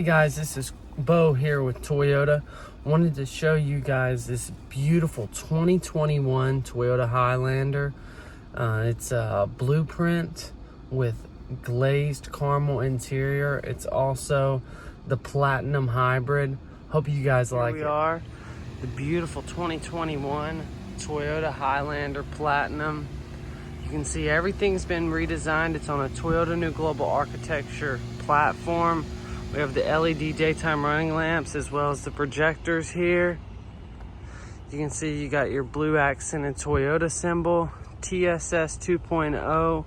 Hey guys, this is Bo here with Toyota. Wanted to show you guys this beautiful 2021 Toyota Highlander. It's a blueprint with glazed caramel interior. It's also the platinum hybrid. Hope you guys like it. Here we are, the beautiful 2021 Toyota Highlander Platinum. You can see everything's been redesigned. It's on a Toyota New Global Architecture platform. We have the LED daytime running lamps as well as the projectors here. You can see you got your blue accented Toyota symbol, TSS 2.0.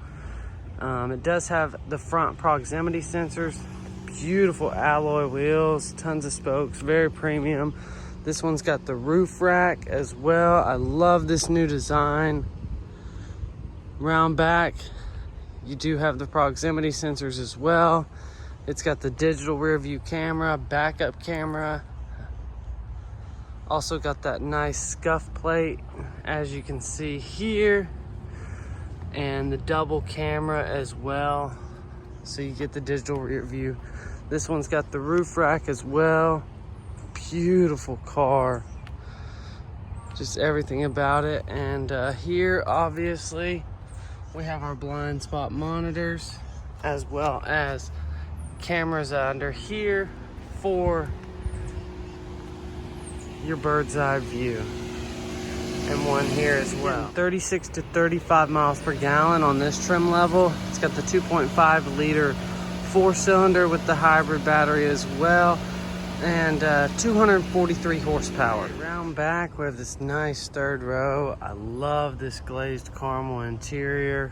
It does have the front proximity sensors, beautiful alloy wheels, tons of spokes, very premium. This one's got the roof rack as well. I love this new design. Round back, you do have the proximity sensors as well. It's got the digital rear view camera, backup camera. Also got that nice scuff plate, as you can see here. And the double camera as well. So you get the digital rear view. This one's got the roof rack as well. Beautiful car. Just everything about it. And here, obviously, we have our blind spot monitors as well as cameras under here for your bird's eye view, and one here as well. 36 to 35 miles per gallon on this trim level. It's got the 2.5 liter 4-cylinder with the hybrid battery as well, and 243 horsepower. Around back we have this nice third row. I love this glazed caramel interior.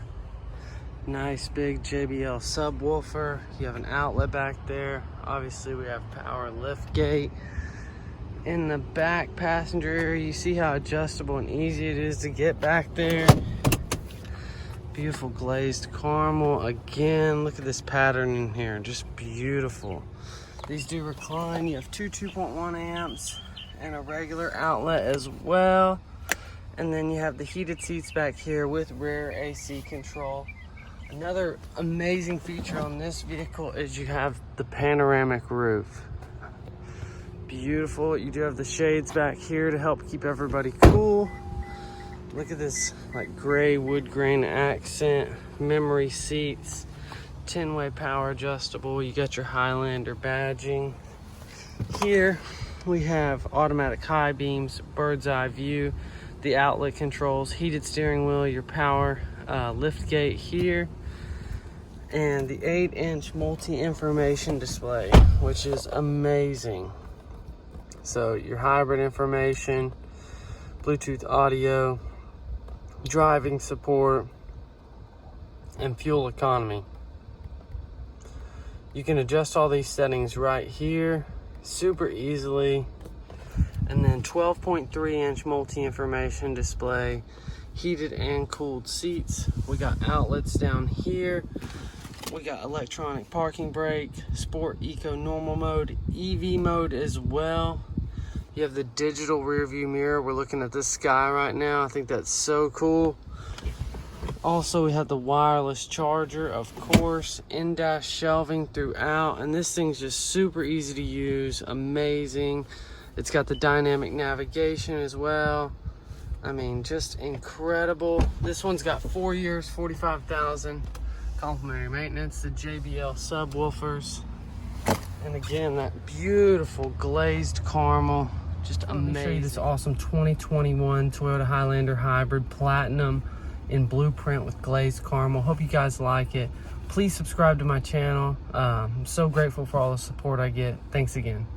Nice big JBL subwoofer. You have an outlet back there. Obviously we have power lift gate. In the back passenger area, you see how adjustable and easy it is to get back there. Beautiful glazed caramel. Again, look at this pattern in here, just beautiful. These do recline. You have two 2.1 amps and a regular outlet as well. And then you have the heated seats back here with rear AC control. Another amazing feature on this vehicle is you have the panoramic roof. Beautiful. You do have the shades back here to help keep everybody cool. Look at this like gray wood grain accent, memory seats, 10-way power adjustable. You got your Highlander badging. Here we have automatic high beams, bird's eye view, the outlet controls, heated steering wheel, your power lift gate here, and the 8-inch multi-information display, which is amazing. So your hybrid information, Bluetooth audio, driving support, and fuel economy. You can adjust all these settings right here super easily. And then 12.3-inch multi-information display, heated and cooled seats. We got outlets down here. We got electronic parking brake, sport, eco, normal mode, EV mode as well. You have the digital Rearview Mirror. We're looking at this sky right now. I think that's so cool. Also, we have the wireless charger, of course, in-dash shelving throughout, and this thing's just super easy to use, amazing. It's got the dynamic navigation as well. I mean, just incredible. This one's got 4 years, 45,000. Complimentary maintenance, the JBL subwoofers. And again, that beautiful glazed caramel, just amazing. Let me show you this awesome 2021 Toyota Highlander Hybrid Platinum in blueprint with glazed caramel. Hope you guys like it. Please subscribe to my channel. I'm so grateful for all the support I get. Thanks again.